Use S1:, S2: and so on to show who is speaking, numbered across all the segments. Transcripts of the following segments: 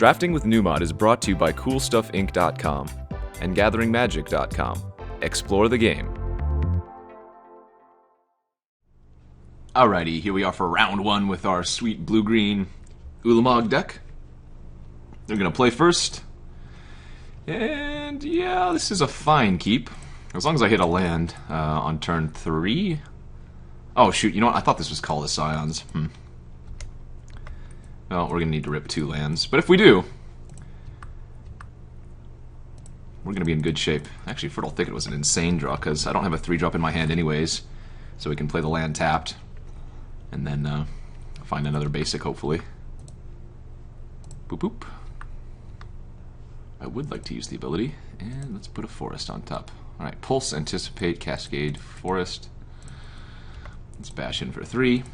S1: Drafting with Numot is brought to you by CoolStuffInc.com and GatheringMagic.com. Explore the game.
S2: Alrighty, here we are for round one with our sweet blue-green Ulamog deck. They're going to play first. And yeah, this is a fine keep. As long as I hit a land on turn 3. Oh shoot, you know what? I thought this was Call the Scions. Well, we're going to need to rip 2 lands. But if we do, we're going to be in good shape. Actually, Fertile Thicket was an insane draw, because I don't have a 3-drop in my hand anyways. So we can play the land tapped. And then find another basic, hopefully. Boop boop. I would like to use the ability. And let's put a forest on top. Alright, Pulse, Anticipate, Cascade, Forest. Let's bash in for 3.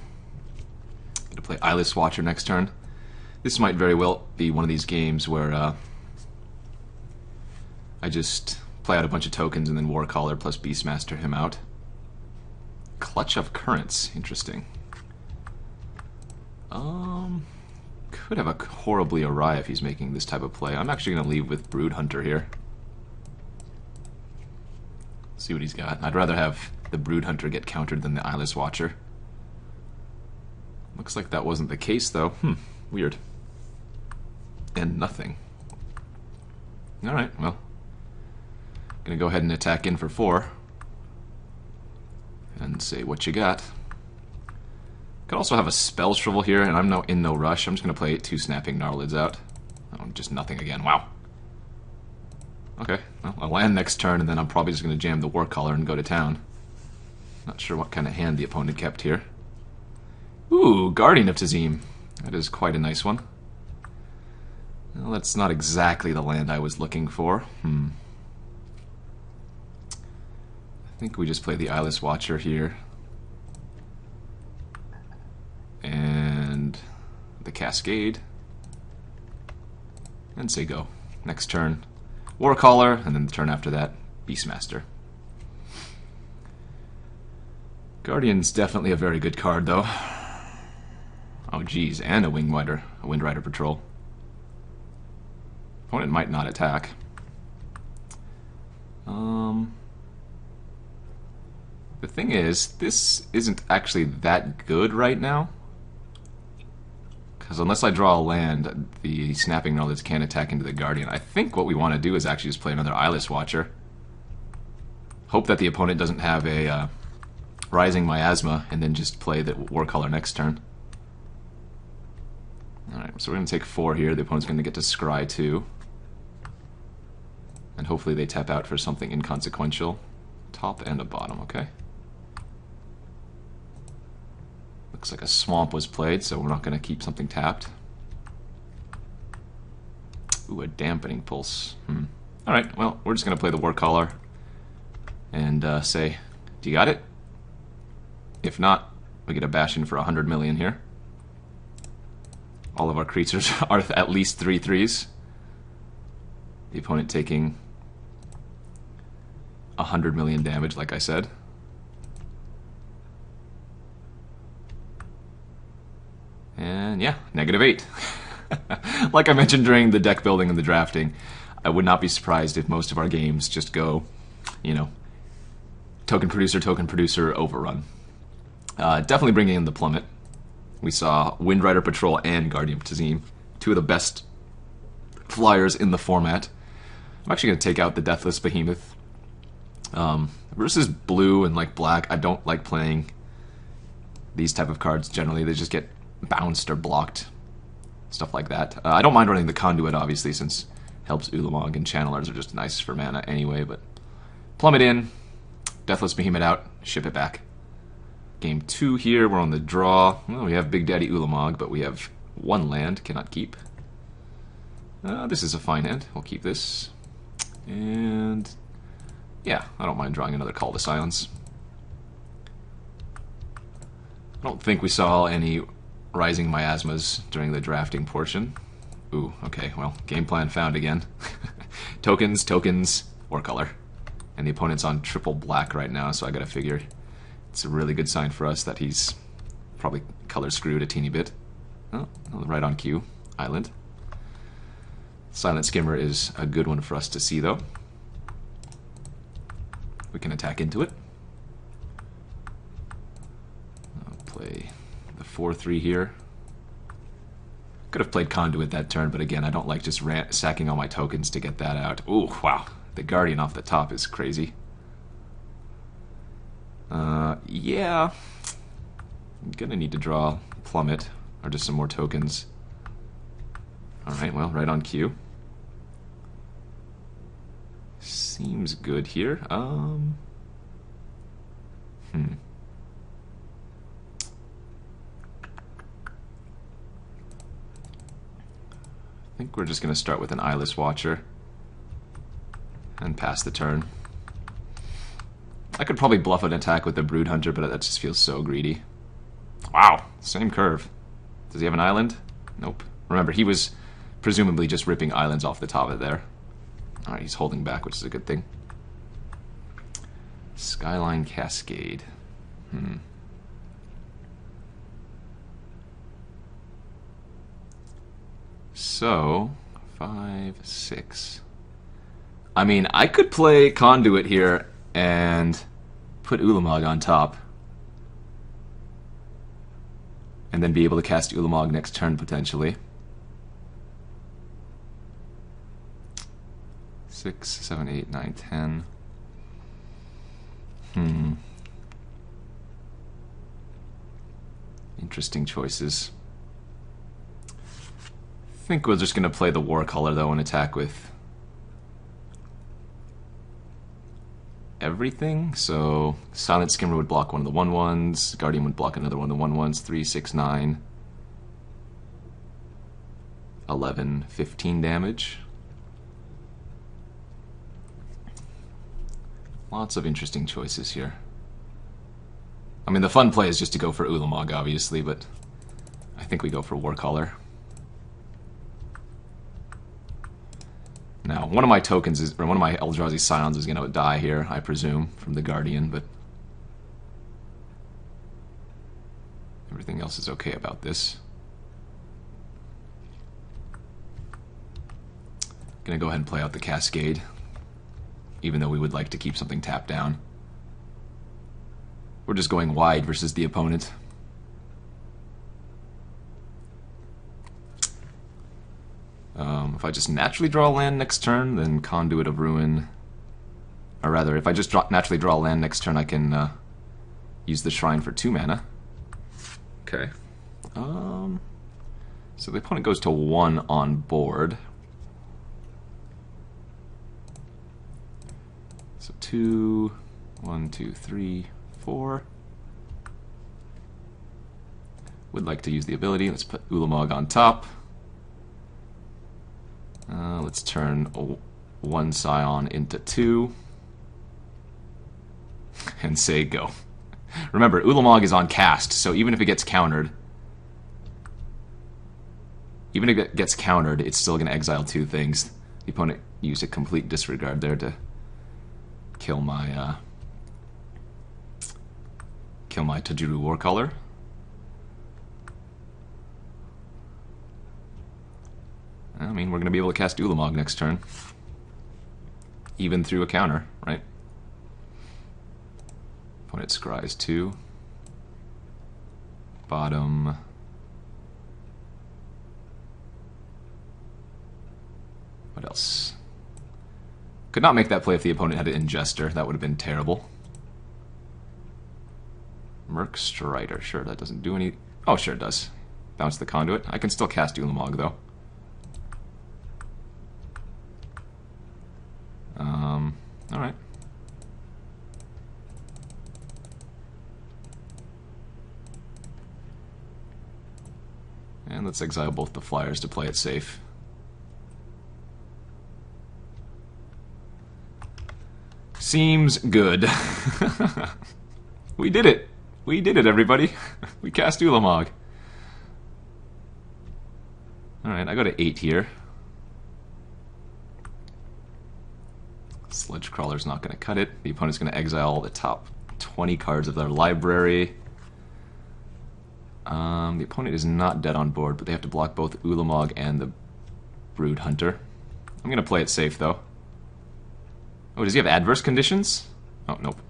S2: Gonna play Eyeless Watcher next turn. This might very well be one of these games where I just play out a bunch of tokens and then Warcaller plus Beastmaster him out. Clutch of Currents, interesting. Could have a horribly awry if he's making this type of play. I'm actually going to leave with Broodhunter here. See what he's got. I'd rather have the Broodhunter get countered than the Eyeless Watcher. Looks like that wasn't the case, though. Weird. And nothing. Alright, well. Gonna go ahead and attack in for 4. And say what you got. Could also have a Spell Shrivel here, and I'm in no rush. I'm just gonna play 2 Snapping Gnarlids out. Oh, just nothing again. Wow. Okay, well, I'll land next turn, and then I'm probably just gonna jam the Warcaller and go to town. Not sure what kind of hand the opponent kept here. Ooh, Guardian of Tazim. That is quite a nice one. Well, that's not exactly the land I was looking for. I think we just play the Eyeless Watcher here. And the Cascade. And say go. Next turn, Warcaller, and then the turn after that, Beastmaster. Guardian's definitely a very good card, though. Oh geez, and a Wind Rider Patrol. Opponent might not attack. The thing is, this isn't actually that good right now. Because unless I draw a land, the Snapping Gnarlids can't attack into the Guardian. I think what we want to do is actually just play another Eyeless Watcher. Hope that the opponent doesn't have a Rising Miasma, and then just play the Warcaller next turn. Alright, so we're going to take 4 here. The opponent's going to get to scry 2. And hopefully they tap out for something inconsequential. Top and a bottom, okay. Looks like a Swamp was played, so we're not going to keep something tapped. Ooh, a Dampening Pulse. Alright, well, we're just going to play the Warcaller and say, do you got it? If not, we get a bash in for 100 million here. All of our creatures are at least 3/3s. The opponent taking 100 million damage, like I said. And yeah, -8. Like I mentioned during the deck building and the drafting, I would not be surprised if most of our games just go, you know, token producer, overrun. Definitely bringing in the Plummet. We saw Wind Rider Patrol and Guardian of Tazim, 2 of the best flyers in the format. I'm actually going to take out the Deathless Behemoth. Versus blue and like black, I don't like playing these type of cards generally. They just get bounced or blocked, stuff like that. I don't mind running the Conduit, obviously, since it helps Ulamog, and Channelers are just nice for mana anyway, but Plummet in, Deathless Behemoth out, ship it back. Game 2 here, we're on the draw. Well, we have Big Daddy Ulamog, but we have 1 land, cannot keep. This is a fine hand, we'll keep this. And yeah, I don't mind drawing another Call the Scions. I don't think we saw any Rising Miasmas during the drafting portion. Ooh, okay, well, game plan found again. Tokens, Warcaller. And the opponent's on triple black right now, so I gotta figure it's a really good sign for us that he's probably color screwed a teeny bit. Oh, right on cue. Island. Silent Skimmer is a good one for us to see, though. We can attack into it. I'll play the 4-3 here. Could have played Conduit that turn, but again, I don't like just sacking all my tokens to get that out. Ooh, wow. The Guardian off the top is crazy. Yeah. I'm gonna need to draw Plummet, or just some more tokens. Alright, well, right on cue. Seems good here. I think we're just going to start with an Eyeless Watcher and pass the turn. I could probably bluff an attack with the Broodhunter, but that just feels so greedy. Wow, same curve. Does he have an island? Nope. Remember, he was presumably just ripping islands off the top of there. Alright, he's holding back, which is a good thing. Skyline Cascade. So, 5, 6. I mean, I could play Conduit here and put Ulamog on top. And then be able to cast Ulamog next turn, potentially. 6, 7, 8, 9, 10. Interesting choices. I think we're just going to play the Warcaller, though, and attack with everything. So Silent Skimmer would block one of the 1/1s, Guardian would block another one of the 1/1s, 3, 6, 9, 11, 15 damage. Lots of interesting choices here. I mean, the fun play is just to go for Ulamog, obviously, but I think we go for Warcaller. Now, one of my tokens is, or one of my Eldrazi Scions is going to die here, I presume, from the Guardian, but everything else is okay about this. Gonna go ahead and play out the Cascade, even though we would like to keep something tapped down. We're just going wide versus the opponent. If I just naturally draw a land next turn, then Conduit of Ruin. Or rather, if I just naturally draw a land next turn, I can use the Shrine for 2 mana. Okay. So the opponent goes to 1 on board. So 2, 1, 2, 3, 4. Would like to use the ability. Let's put Ulamog on top. Let's turn 1 Scion into 2. And say go. Remember, Ulamog is on cast, so even if it gets countered, it's still going to exile 2 things. The opponent used a complete disregard there to kill my Tajuru Warcaller. I mean, we're going to be able to cast Ulamog next turn. Even through a counter, right? Opponent scries 2. Bottom. What else? Could not make that play if the opponent had an Ingester. That would have been terrible. Merc Strider. Sure, that doesn't do any... Oh, sure it does. Bounce the Conduit. I can still cast Ulamog, though. Alright. And let's exile both the flyers to play it safe. Seems good. We did it! We did it, everybody! We cast Ulamog. Alright, I go to 8 here. Sledge Crawler's not going to cut it. The opponent's going to exile the top 20 cards of their library. The opponent is not dead on board, but they have to block both Ulamog and the Broodhunter. I'm gonna play it safe, though. Oh, does he have adverse conditions? Oh, nope.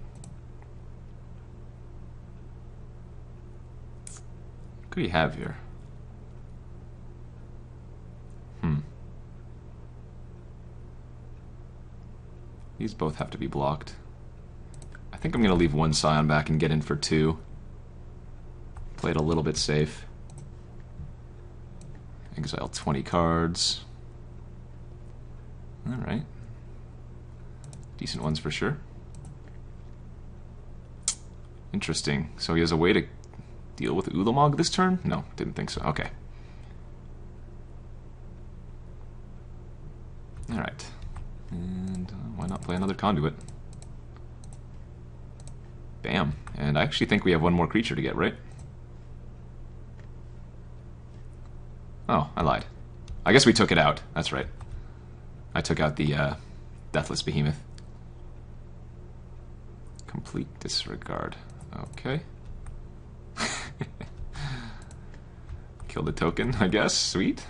S2: What could he have here? These both have to be blocked. I think I'm gonna leave one Scion back and get in for 2. Play it a little bit safe. Exile 20 cards. Alright. Decent ones for sure. Interesting. So he has a way to deal with Ulamog this turn? No, didn't think so. Okay. Alright. And why not play another Conduit? Bam. And I actually think we have one more creature to get, right? Oh, I lied. I guess we took it out. That's right. I took out the Deathless Behemoth. Complete disregard. Okay. Kill the token, I guess. Sweet.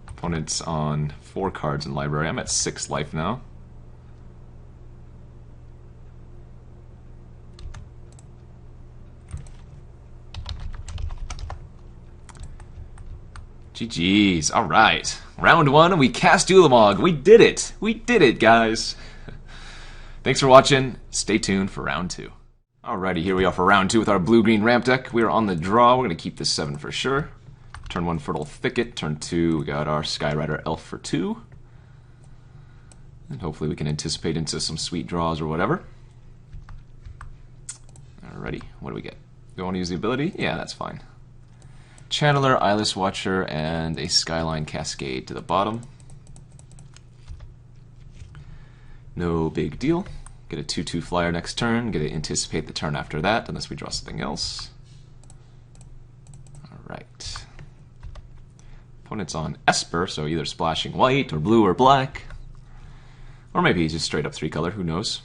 S2: Opponent's on 4 cards in library. I'm at 6 life now. GG's. Alright. Round 1, we cast Ulamog. We did it. We did it, guys. Thanks for watching. Stay tuned for round 2. Alrighty, here we are for round 2 with our blue-green ramp deck. We are on the draw. We're going to keep this 7 for sure. Turn 1, Fertile Thicket. Turn 2, we got our Skyrider Elf for 2. And hopefully we can anticipate into some sweet draws or whatever. Alrighty, what do we get? Do I want to use the ability? Yeah, that's fine. Channeler, Eyeless Watcher, and a Skyline Cascade to the bottom. No big deal. Get a 2/2 flyer next turn. Get to anticipate the turn after that, unless we draw something else. Alright. Opponent's on Esper, so either splashing white, or blue, or black. Or maybe he's just straight up 3 color, who knows.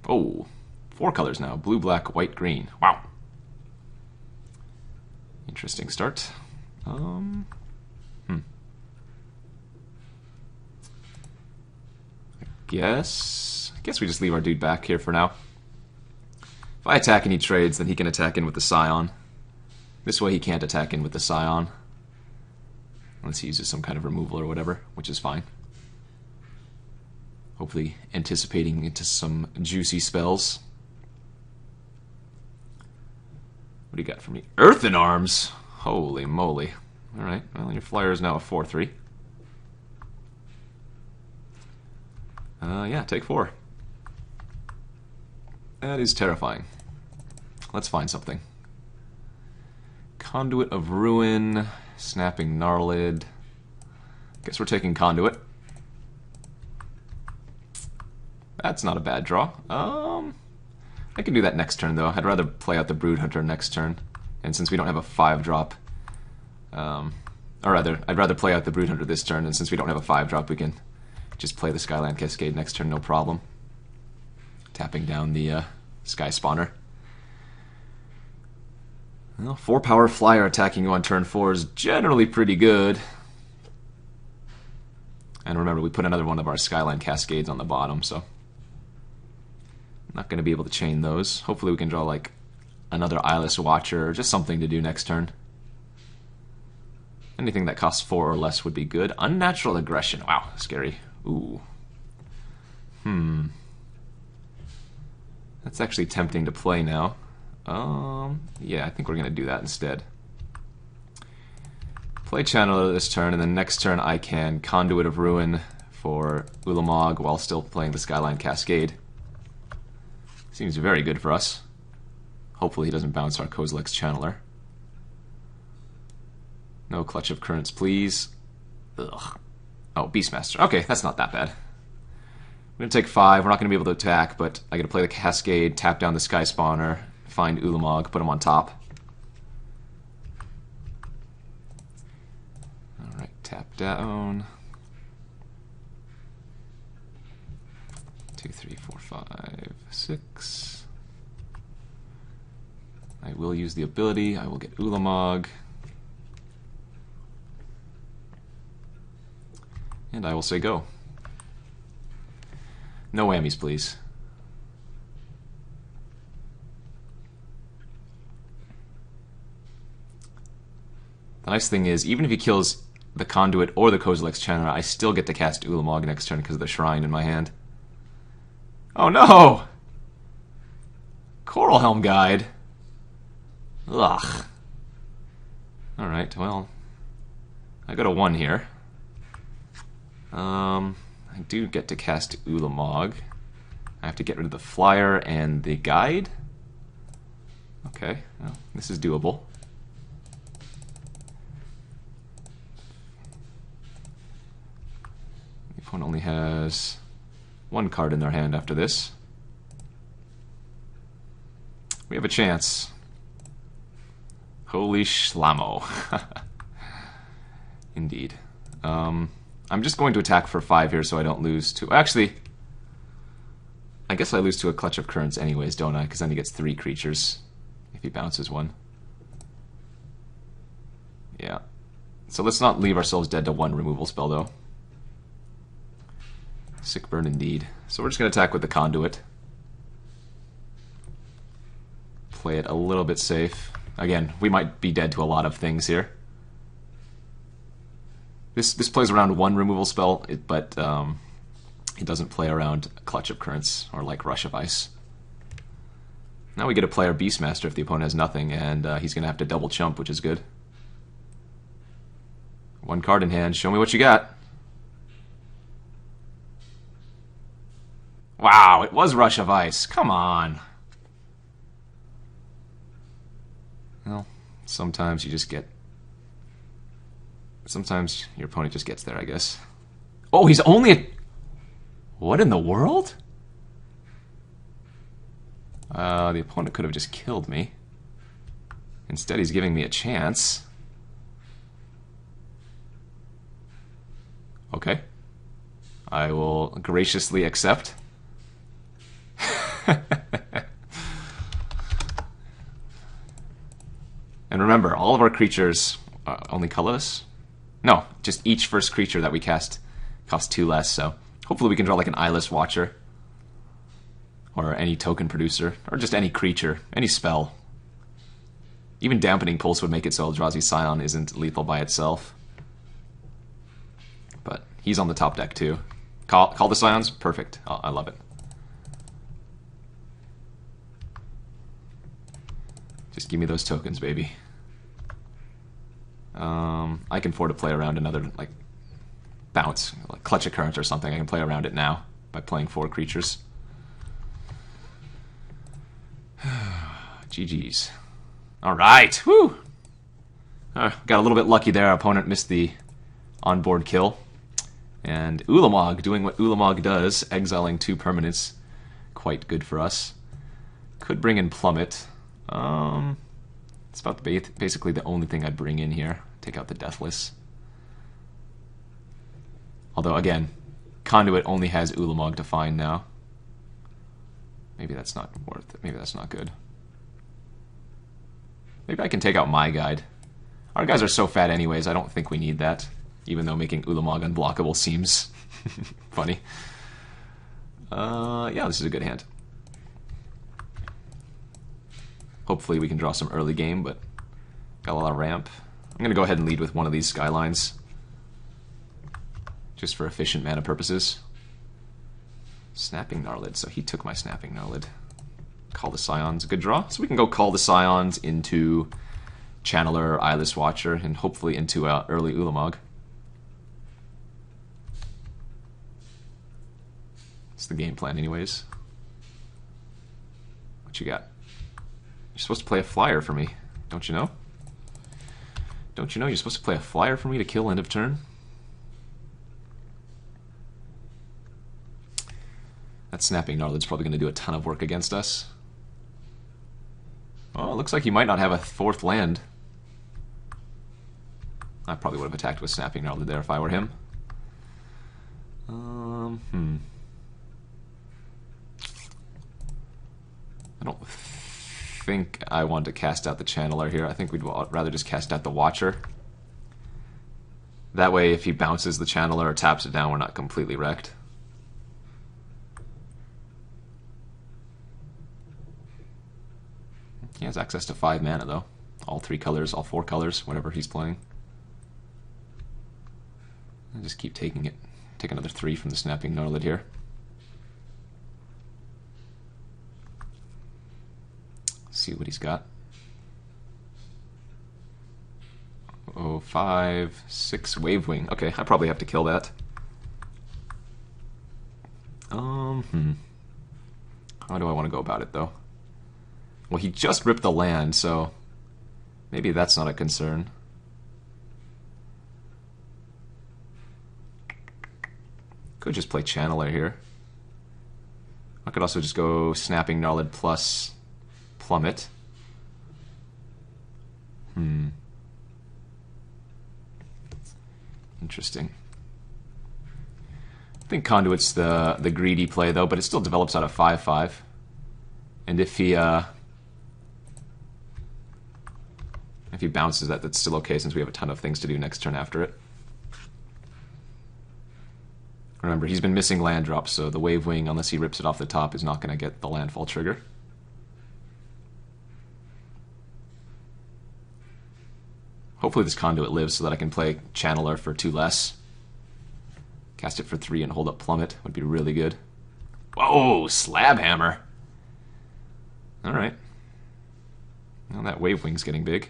S2: Oh, 4 colors now. Blue, black, white, green. Wow. Interesting start. I guess we just leave our dude back here for now. If I attack and he trades, then he can attack in with the Scion. This way he can't attack in with the Scion. Unless he uses some kind of removal or whatever, which is fine. Hopefully anticipating into some juicy spells. What do you got for me? Earthen Arms! Holy moly. Alright, well, your flyer is now a 4/3. Yeah, take 4. That is terrifying. Let's find something. Conduit of Ruin, Snapping Gnarlid. Guess we're taking Conduit. That's not a bad draw. I can do that next turn, though. I'd rather play out the Broodhunter next turn. And since we don't have a 5-drop... or rather, I'd rather play out the Broodhunter this turn, and since we don't have a 5-drop, we can just play the Skyline Cascade next turn, no problem. Tapping down the Sky Spawner. Well, 4-power flyer attacking you on turn 4 is generally pretty good. And remember, we put another one of our Skyline Cascades on the bottom, so... not going to be able to chain those. Hopefully we can draw, like, another Eyeless Watcher, or just something to do next turn. Anything that costs 4 or less would be good. Unnatural Aggression. Wow, scary. Ooh. That's actually tempting to play now. Yeah, I think we're going to do that instead. Play Channeler this turn, and then next turn I can Conduit of Ruin for Ulamog while still playing the Skyline Cascade. Seems very good for us. Hopefully he doesn't bounce our Kozilek's Channeler. No Clutch of Currents, please. Ugh. Oh, Beastmaster. Okay, that's not that bad. We're going to take 5. We're not going to be able to attack, but I got to play the Cascade, tap down the Sky Spawner, find Ulamog, put him on top. Alright, tap down. 2, 3, 4, 5, 6. I will use the ability. I will get Ulamog. And I will say go. No whammies, please. The nice thing is, even if he kills the Conduit or the Kozilek's Channeler, I still get to cast Ulamog next turn because of the Shrine in my hand. Oh no! Coralhelm Guide. Ugh. Alright, well, I got a 1 here. I do get to cast Ulamog. I have to get rid of the Flyer and the Guide. Okay, well, this is doable. The opponent only has 1 card in their hand after this. We have a chance. Holy shlamo. Indeed. I'm just going to attack for 5 here so I don't lose to... Actually, I guess I lose to a Clutch of Currents anyways, don't I? Because then he gets 3 creatures if he bounces 1. Yeah. So let's not leave ourselves dead to 1 removal spell, though. Sick burn indeed. So we're just going to attack with the Conduit. Play it a little bit safe. Again, we might be dead to a lot of things here. This plays around 1 removal spell, but it doesn't play around Clutch of Currents or like Rush of Ice. Now we get to play our Beastmaster if the opponent has nothing, and he's going to have to double chump, which is good. 1 card in hand. Show me what you got. Wow, it was Rush of Ice. Come on. Well, sometimes you just get... Sometimes your opponent just gets there, I guess. Oh, he's only a... What in the world? The opponent could have just killed me. Instead, he's giving me a chance. Okay. I will graciously accept. And remember, all of our creatures... only colorless? No, just each first creature that we cast costs 2 less, so hopefully we can draw like an Eyeless Watcher. Or any token producer, or just any creature, any spell. Even Dampening Pulse would make it so Eldrazi Scion isn't lethal by itself. But he's on the top deck too. Call the Scions? Perfect. Oh, I love it. Just give me those tokens, baby. I can afford to play around another, like, bounce, like Clutch of Current or something. I can play around it now by playing 4 creatures. GG's. Alright, woo! Got a little bit lucky there. Our opponent missed the onboard kill. And Ulamog doing what Ulamog does, exiling 2 permanents. Quite good for us. Could bring in Plummet. It's about basically the only thing I'd bring in here. Take out the Deathless. Although, again, Conduit only has Ulamog to find now. Maybe that's not worth it. Maybe that's not good. Maybe I can take out my guide. Our guys are so fat anyways, I don't think we need that. Even though making Ulamog unblockable seems funny. Yeah, this is a good hand. Hopefully we can draw some early game, but got a lot of ramp. I'm going to go ahead and lead with one of these Skylines. Just for efficient mana purposes. Snapping Gnarlid, so he took my Snapping Gnarlid. Call the Scions, a good draw. So we can go Call the Scions into Channeler, Eyeless Watcher, and hopefully into early Ulamog. It's the game plan anyways. What you got? You're supposed to play a flyer for me, don't you know? Don't you know you're supposed to play a flyer for me to kill end of turn? That Snapping Gnarlid's probably going to do a ton of work against us. Oh, it looks like he might not have a 4th land. I probably would have attacked with Snapping Gnarlid there if I were him. I don't think I want to cast out the Channeler here. I think we'd rather just cast out the Watcher. That way, if he bounces the Channeler or taps it down, we're not completely wrecked. He has access to 5 mana, though. All 3 colors, all 4 colors, whatever he's playing. I'll just keep taking it. Take another 3 from the Snapping Gnarlid here. See what he's got. Oh, 5, 6 Wavewing. Okay, I probably have to kill that. How do I want to go about it, though? Well, he just ripped the land, so maybe that's not a concern. Could just play Channeler here. I could also just go Snapping Gnarlid plus Plummet. Interesting. I think Conduit's the greedy play, though, but it still develops out of 5/5. And if he bounces that, that's still okay, since we have a ton of things to do next turn after it. Remember, he's been missing land drops, so the Wavewing, unless he rips it off the top, is not going to get the landfall trigger. Hopefully this Conduit lives so that I can play Channeler for 2 less. Cast it for 3 and hold up Plummet would be really good. Whoa, Slab Hammer! Alright. Well, that Wavewing's getting big.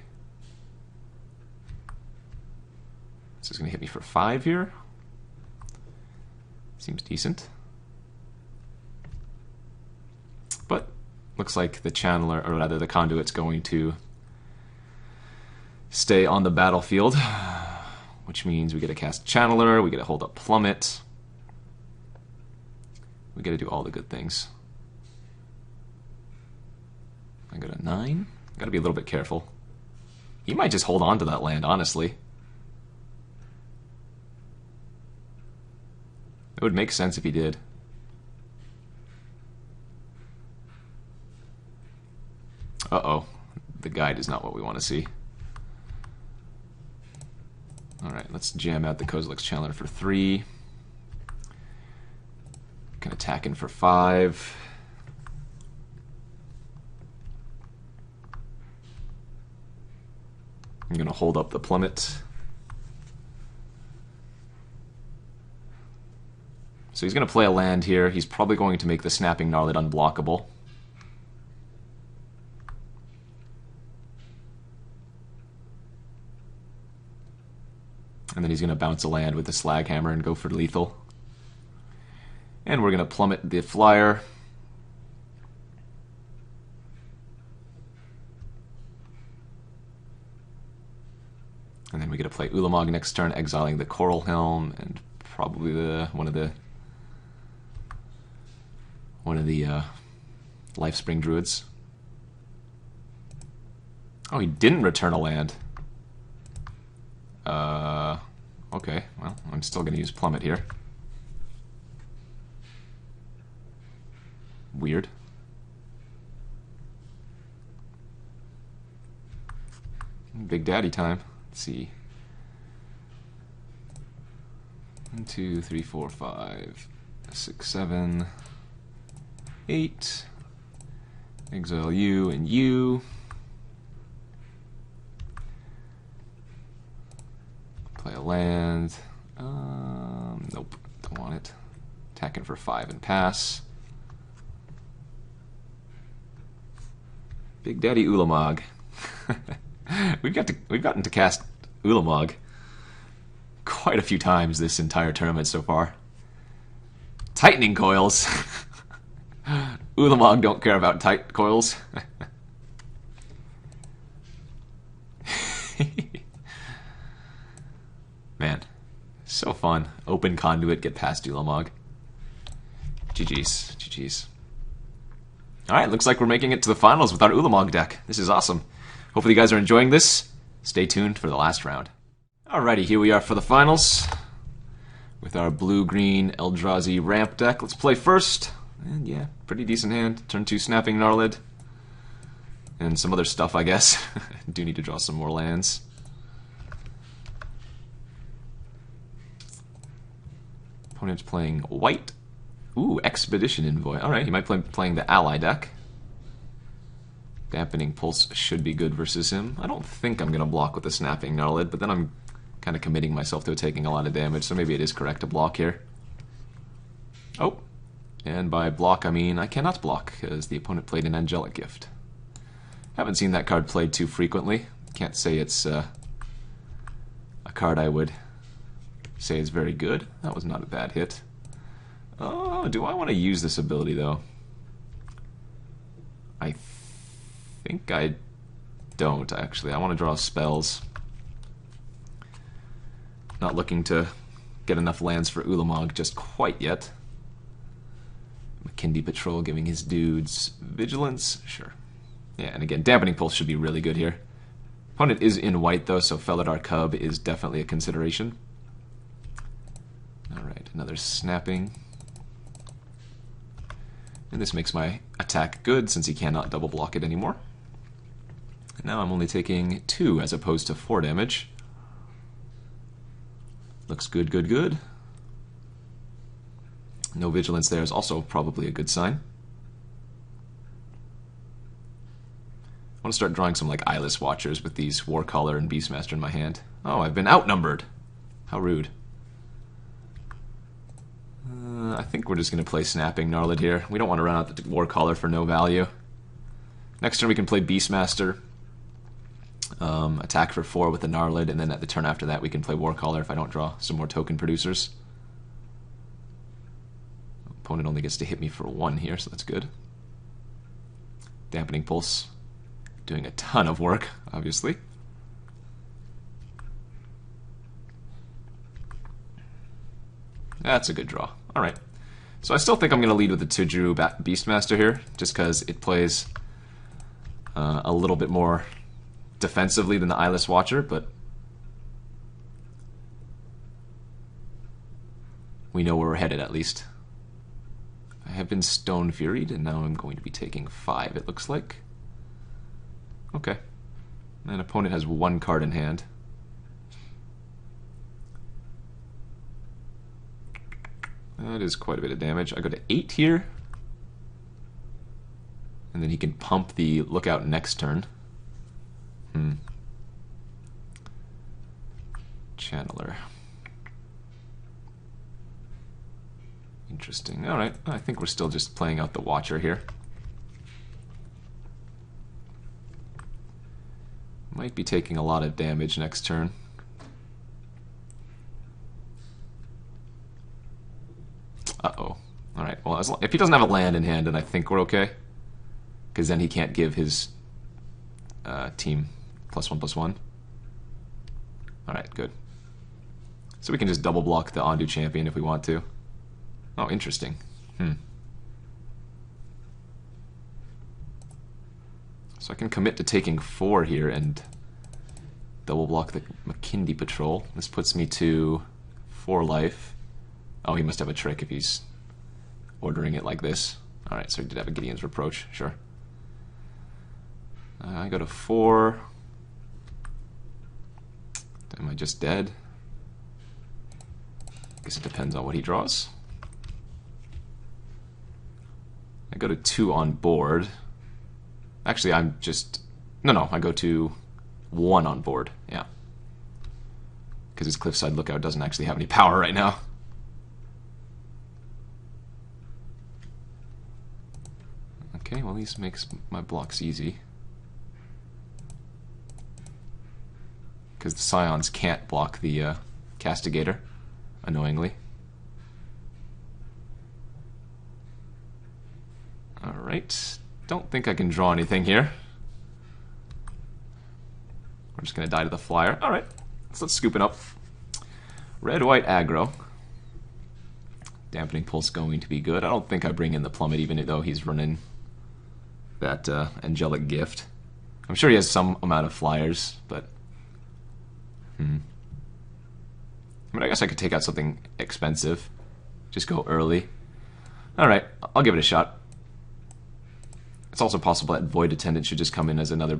S2: This is going to hit me for 5 here. Seems decent. But looks like the Channeler, or rather the Conduit's going to stay on the battlefield, which means we get to cast Channeler, we get to hold up Plummet. We get to do all the good things. I got a 9. Gotta be a little bit careful. He might just hold on to that land, honestly. It would make sense if he did. Uh-oh. The guide is not what we want to see. Alright, let's jam out the Kozilek's Channeler for 3. Can attack in for 5. I'm going to hold up the Plummet. So he's going to play a land here. He's probably going to make the Snapping Gnarlid unblockable. And then he's going to bounce a land with the Slag Hammer and go for lethal. And we're going to Plummet the Flyer. And then we get to play Ulamog next turn, exiling the Coralhelm and probably one of the Lifespring Druids. Oh, he didn't return a land. Okay, well, I'm still going to use Plummet here. Weird. Big Daddy time. Let's see. 1, 2, 3, 4, 5, 6, 7, 8. Exile you and you. Play a land. Nope, don't want it. Attacking for 5 and pass. Big Daddy Ulamog. We've gotten to cast Ulamog quite a few times this entire tournament so far. Tightening coils. Ulamog don't care about tight coils. Man, so fun. Open Conduit, get past Ulamog. GG's, GG's. Alright, looks like we're making it to the finals with our Ulamog deck. This is awesome. Hopefully you guys are enjoying this. Stay tuned for the last round. Alrighty, here we are for the finals. With our blue-green Eldrazi ramp deck. Let's play first. And yeah, pretty decent hand. Turn 2 Snapping Gnarlid. And some other stuff, I guess. Do need to draw some more lands. Opponent's playing white. Ooh, Expedition Envoy. Alright, he might play playing the ally deck. Dampening Pulse should be good versus him. I don't think I'm going to block with the Snapping Gnarlid, but then I'm kind of committing myself to taking a lot of damage, so maybe it is correct to block here. Oh, and by block I mean I cannot block, because the opponent played an Angelic Gift. Haven't seen that card played too frequently. Can't say it's a card I would say is very good. That was not a bad hit. Oh, do I want to use this ability, though? I think I don't, actually. I want to draw spells. Not looking to get enough lands for Ulamog just quite yet. Kenji Patrol giving his dudes Vigilance. Sure. Yeah, and again, Dampening Pulse should be really good here. Opponent is in white, though, so Felidar Cub is definitely a consideration. Alright, another Snapping. And this makes my attack good, since he cannot double block it anymore. And now I'm only taking 2 as opposed to 4 damage. Looks good, good, good. No Vigilance there is also probably a good sign. I want to start drawing some like Eyeless Watchers with these Warcaller and Beastmaster in my hand. Oh, I've been outnumbered. How rude. I think we're just going to play Snapping Gnarlid here. We don't want to run out the Warcaller for no value. Next turn we can play Beastmaster. Attack for 4 with the Gnarlid, and then at the turn after that we can play Warcaller if I don't draw some more token producers. Opponent only gets to hit me for 1 here, so that's good. Dampening Pulse. Doing a ton of work, obviously. That's a good draw. Alright. So I still think I'm going to lead with the Tajuru Beastmaster here, just because it plays a little bit more defensively than the Eyeless Watcher, but we know where we're headed at least. I have been Stone Furied, and now I'm going to be taking 5, it looks like. Okay. And opponent has 1 card in hand. That is quite a bit of damage. I go to 8 here. And then he can pump the Lookout next turn. Channeler. Interesting. Alright, I think we're still just playing out the Watcher here. Might be taking a lot of damage next turn. Uh-oh. Alright, well, if he doesn't have a land in hand, then I think we're okay. Because then he can't give his team +1/+1. Alright, good. So we can just double block the Ondu Champion if we want to. Oh, interesting. So I can commit to taking 4 here and double block the Kenji Patrol. This puts me to 4 life. Oh, he must have a trick if he's ordering it like this. Alright, so he did have a Gideon's Reproach, sure. I go to 4. Am I just dead? Guess it depends on what he draws. I go to 2 on board. Actually, I'm just... No, I go to 1 on board, yeah. Because his Cliffside Lookout doesn't actually have any power right now. Okay, well, this makes my blocks easy. Because the Scions can't block the Castigator, annoyingly. Alright, don't think I can draw anything here. We're just going to die to the Flyer. Alright, so let's scoop it up. Red-white aggro. Dampening Pulse going to be good. I don't think I bring in the Plummet, even though he's running that Angelic Gift. I'm sure he has some amount of flyers, but... I mean, I guess I could take out something expensive. Just go early. Alright, I'll give it a shot. It's also possible that Void Attendant should just come in as another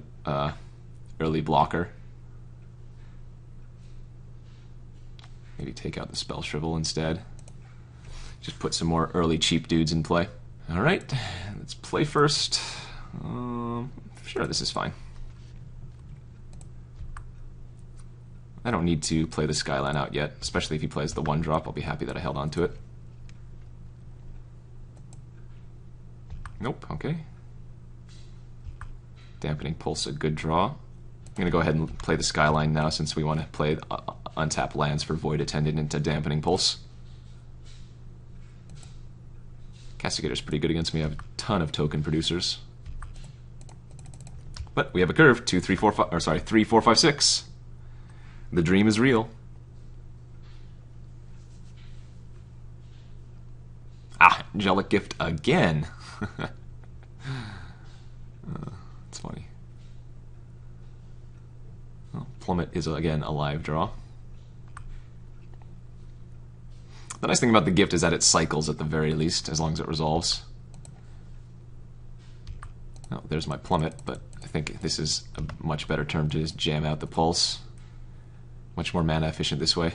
S2: early blocker. Maybe take out the Spell Shrivel instead. Just put some more early cheap dudes in play. Alright, let's play first. Sure, this is fine. I don't need to play the Skyline out yet, especially if he plays the 1-drop. I'll be happy that I held on to it. Nope, okay. Dampening Pulse, a good draw. I'm going to go ahead and play the Skyline now since we want to play untapped lands for Void Attendant into Dampening Pulse. Castigator's pretty good against me. I have a ton of token producers. But we have a curve. 2, 3, 4, 5, or sorry, 3, 4, 5, 6. The dream is real. Ah, Angelic Gift again. It's funny. Well, Plummet is again a live draw. The nice thing about the gift is that it cycles at the very least, as long as it resolves. Oh, there's my Plummet, but I think this is a much better term to just jam out the Pulse. Much more mana efficient this way.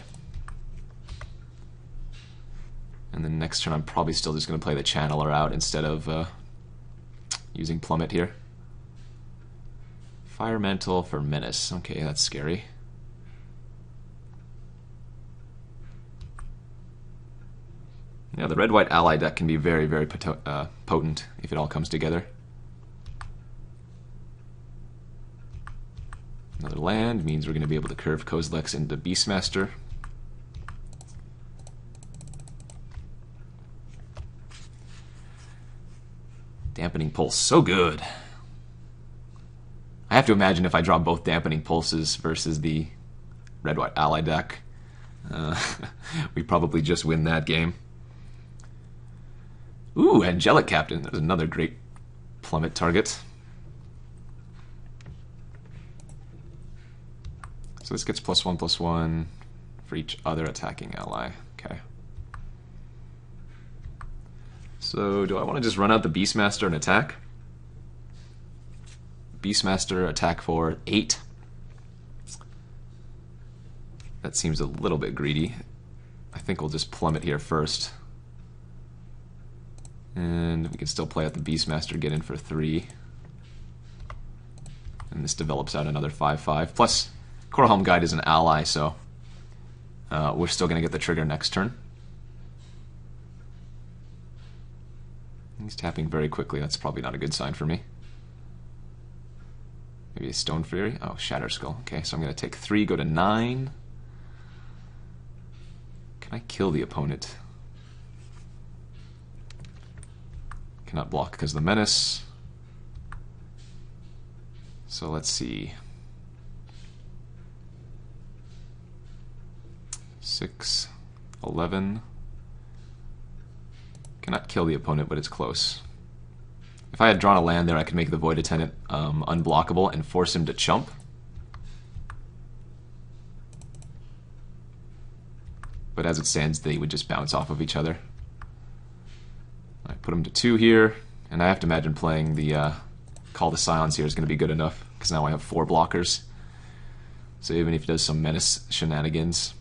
S2: And then next turn I'm probably still just going to play the Channeler out instead of using Plummet here. Fire Mantle for Menace. Okay, that's scary. Yeah, the red-white ally deck can be very, very potent if it all comes together. Another land means we're going to be able to curve Kozilek into Beastmaster. Dampening Pulse, so good. I have to imagine if I draw both Dampening Pulses versus the red-white ally deck, we probably just win that game. Ooh, Angelic Captain. There's another great Plummet target. So this gets +1/+1 for each other attacking ally. Okay. So do I want to just run out the Beastmaster and attack? Beastmaster attack for 8. That seems a little bit greedy. I think we'll just Plummet here first. And we can still play out the Beastmaster, get in for 3. And this develops out another 5/5. Plus, Coralhelm Guide is an ally, so we're still going to get the trigger next turn. He's tapping very quickly. That's probably not a good sign for me. Maybe a Stone Fury? Oh, Shatter Skull. Okay, so I'm going to take 3, go to 9. Can I kill the opponent? Cannot block because of the Menace. So let's see. 6, 11. Cannot kill the opponent, but it's close. If I had drawn a land there, I could make the Void Attendant unblockable and force him to chump. But as it stands, they would just bounce off of each other. I put him to 2 here, and I have to imagine playing the Call the Scions here is going to be good enough, because now I have 4 blockers. So even if he does some Menace shenanigans,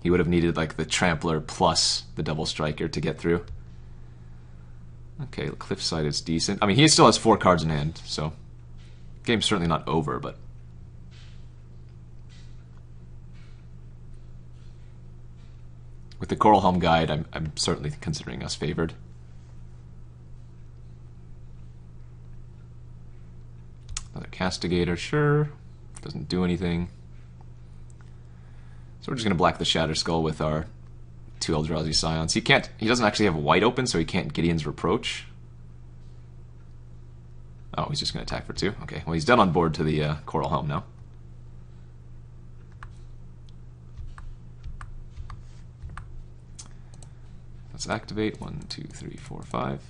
S2: he would have needed like the Trampler plus the Double Striker to get through. Okay, Cliffside is decent. I mean, he still has 4 cards in hand, so game's certainly not over, but with the Coralhelm Guide, I'm certainly considering us favored. Another Castigator, sure. Doesn't do anything. So we're just going to black the Shatter Skull with our 2 Eldrazi Scions. He doesn't actually have white open, so he can't Gideon's Reproach. Oh, he's just going to attack for 2? Okay, well he's dead on board to the Coralhelm now. Let's activate 1, 2, 3, 4, 5.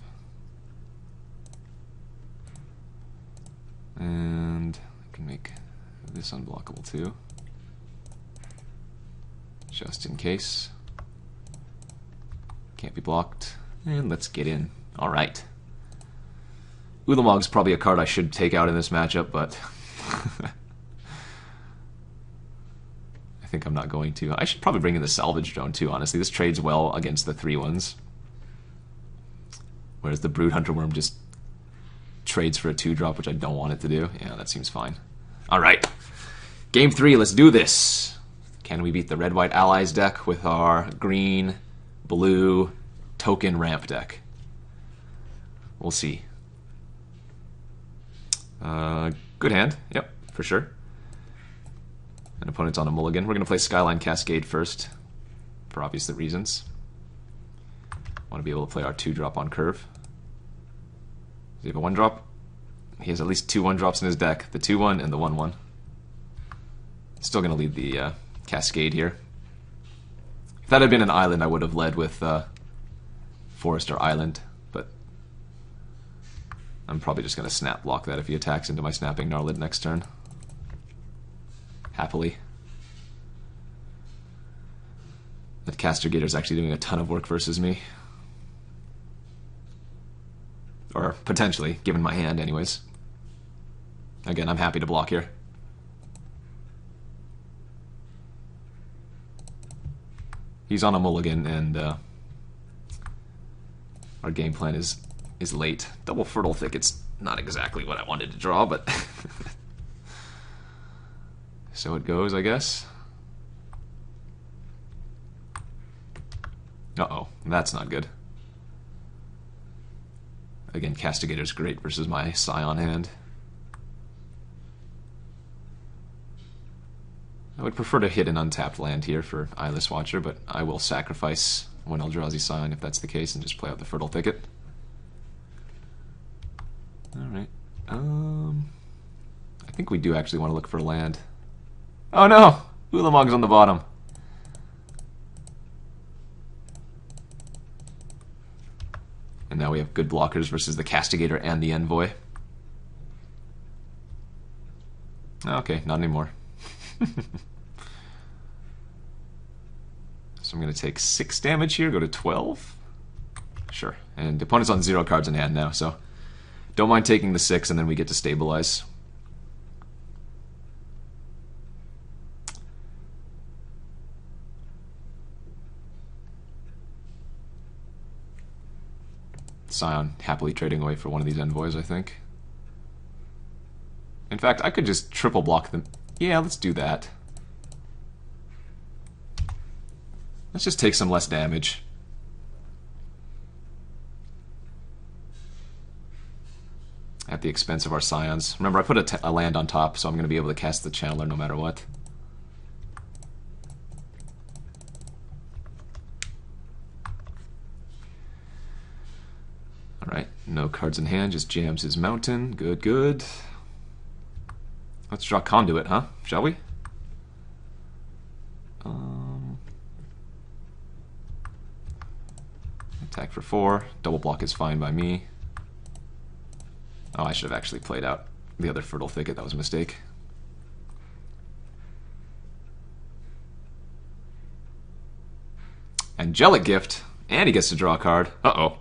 S2: And I can make this unblockable too, just in case. Can't be blocked. And let's get in. Alright. Ulamog's probably a card I should take out in this matchup, but I think I'm not going to. I should probably bring in the salvage drone too, honestly. This trades well against the 3/1s. Whereas the Broodhunter Wurm just trades for a 2-drop, which I don't want it to do. Yeah, that seems fine. Alright. Game 3, let's do this. Can we beat the red-white allies deck with our green, blue, token ramp deck? We'll see. Good hand. Yep, for sure. An opponent's on a mulligan. We're going to play Skyline Cascade first, for obvious reasons. Want to be able to play our 2-drop on curve. Does he have a 1-drop? He has at least 2 1-drops in his deck. The 2/1 and the 1/1. Still going to lead the Cascade here. If that had been an island, I would have led with Forest or Island, but I'm probably just going to snap block that if he attacks into my Snapping Gnarlid next turn. Happily. That Castigator's actually doing a ton of work versus me. Or potentially, given my hand anyways. Again, I'm happy to block here. He's on a mulligan, and our game plan is late. Double Fertile Thicket's not exactly what I wanted to draw, but so it goes, I guess. Uh-oh, that's not good. Again, Castigator's great versus my Scion hand. I would prefer to hit an untapped land here for Eyeless Watcher, but I will sacrifice one Eldrazi Scion if that's the case and just play out the Fertile Thicket. Alright. I think we do actually want to look for land. Oh no! Ulamog's on the bottom. And now we have good blockers versus the Castigator and the Envoy. Okay, not anymore. So I'm going to take 6 damage here, go to 12. Sure. And the opponent's on 0 cards in hand now, so don't mind taking the 6 and then we get to stabilize. Scion happily trading away for one of these Envoys, I think. In fact, I could just triple block them. Yeah, let's do that. Let's just take some less damage. At the expense of our Scions. Remember, I put a land on top, so I'm going to be able to cast the Channeler no matter what. Alright, no cards in hand, just jams his mountain. Good, good. Let's draw Conduit, huh? Shall we? Attack for 4. Double block is fine by me. Oh, I should have actually played out the other Fertile Thicket. That was a mistake. Angelic Gift. And he gets to draw a card. Uh-oh.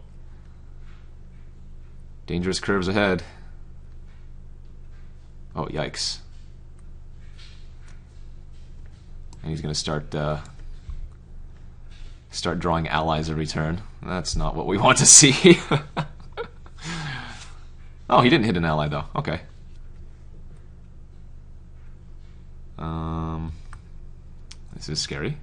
S2: Dangerous curves ahead. Oh, yikes. And he's going to start drawing allies every turn. That's not what we want to see. Oh, he didn't hit an ally, though. Okay. This is scary.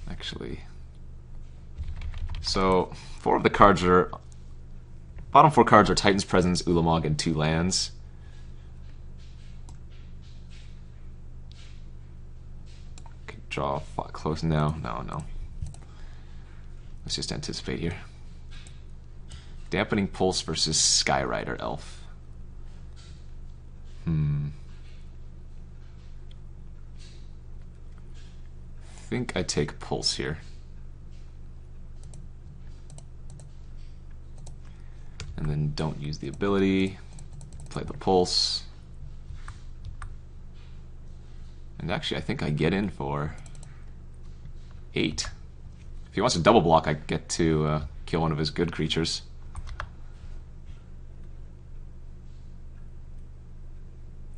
S2: Actually. So, 4 of the cards are... Bottom 4 cards are Titan's Presence, Ulamog, and 2 lands. Could draw close now. No. Let's just anticipate here. Dampening Pulse versus Skyrider Elf. I think I take Pulse here. And then don't use the ability. Play the Pulse. And actually, I think I get in for 8. If he wants to double block, I get to kill one of his good creatures.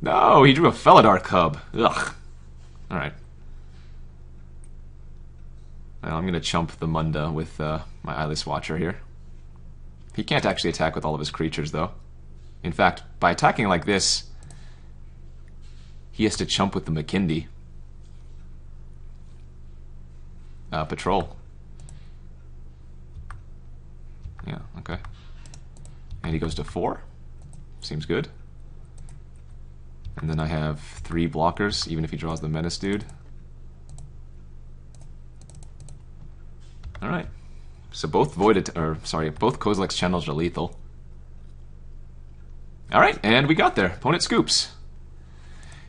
S2: No, he drew a Felidar Cub. Ugh. Alright. Well, I'm going to chump the Munda with my Eyeless Watcher here. He can't actually attack with all of his creatures, though. In fact, by attacking like this, he has to chump with the Makindi. Patrol. Yeah, okay. And he goes to 4. Seems good. And then I have 3 blockers, even if he draws the Menace dude. Alright. So both both Kozilek's channels are lethal. Alright, and we got there. Opponent scoops.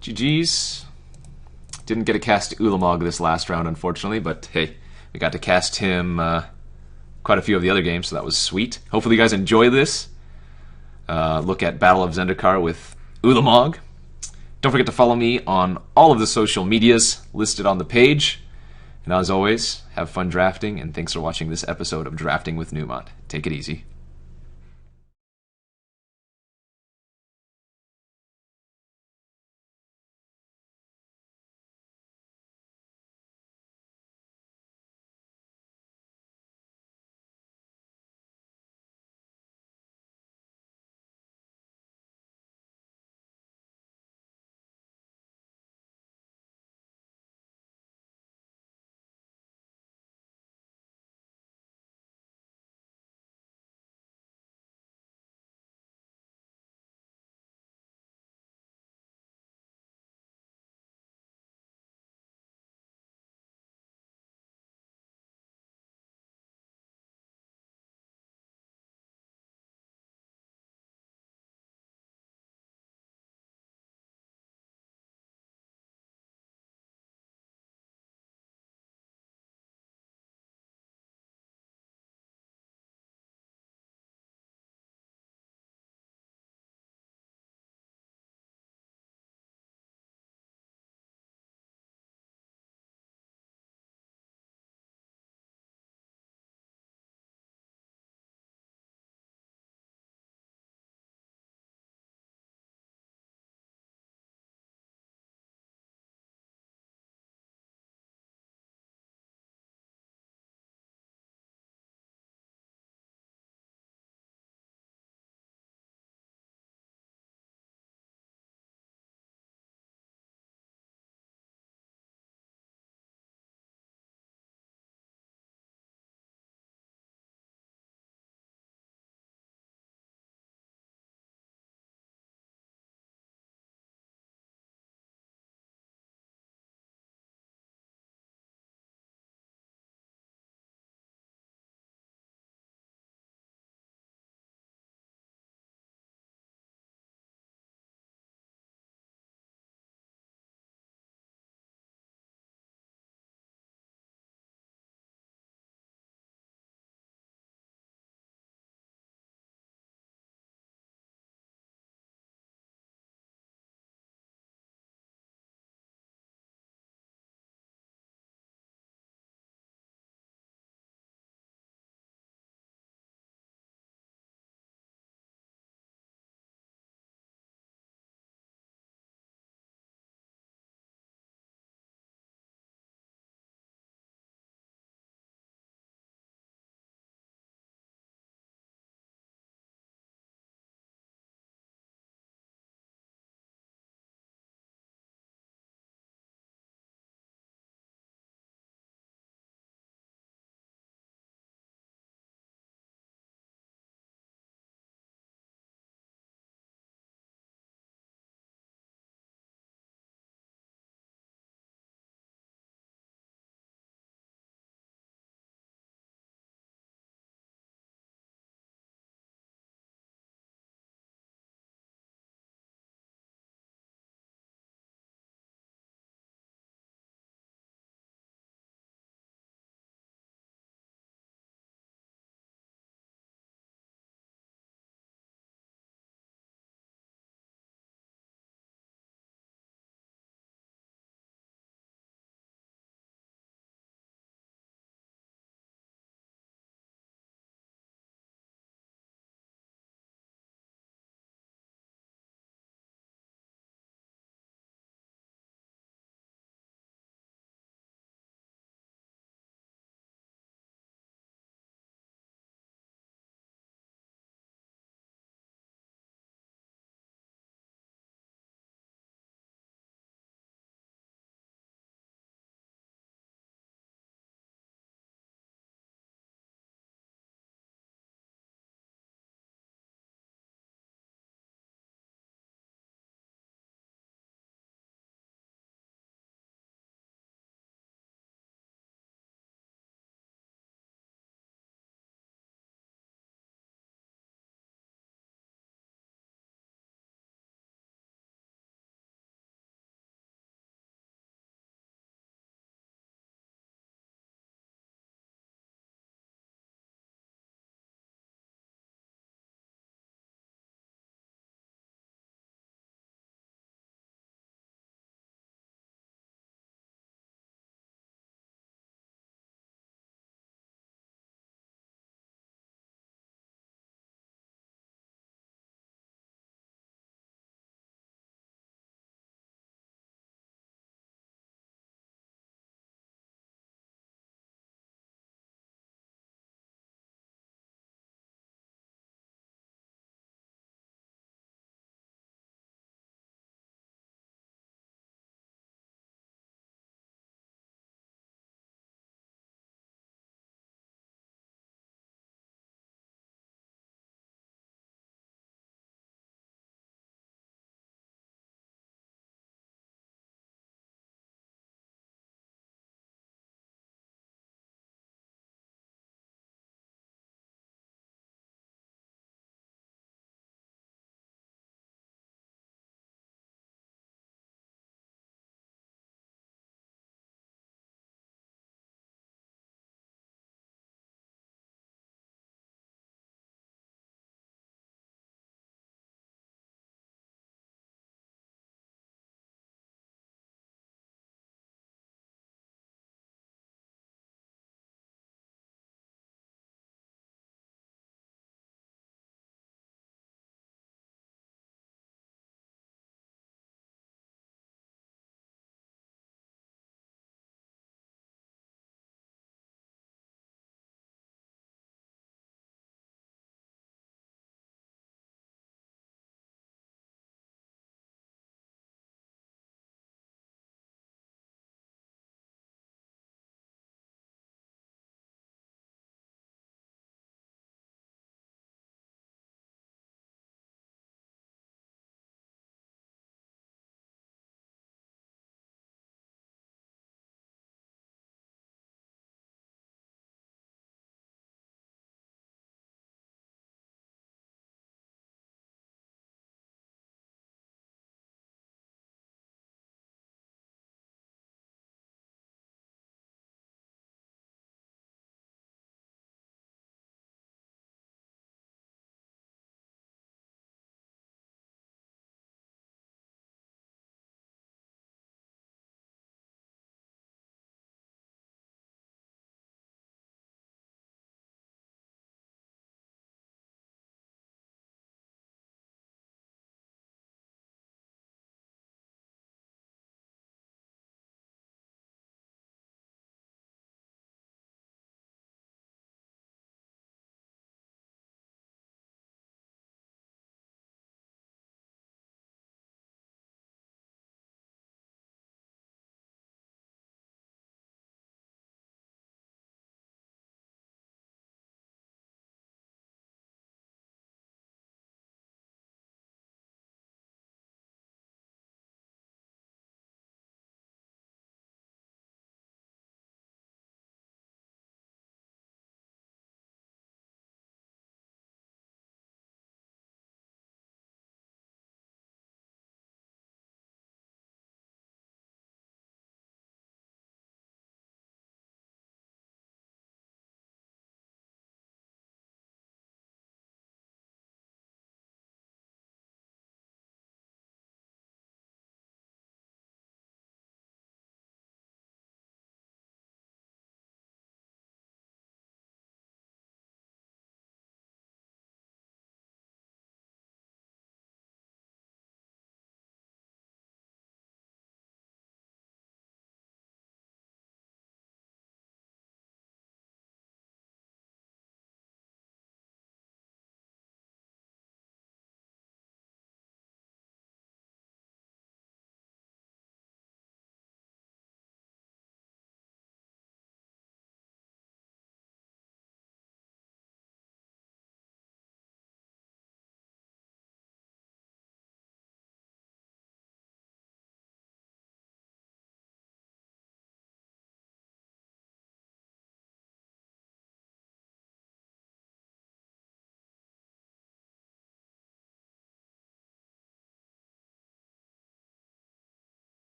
S2: GG's. Didn't get to cast Ulamog this last round, unfortunately, but hey, we got to cast him quite a few of the other games, so that was sweet. Hopefully you guys enjoy this. Look at Battle of Zendikar with Ulamog. Don't forget to follow me on all of the social medias listed on the page. And as always, have fun drafting, and thanks for watching this episode of Drafting with Numot. Take it easy.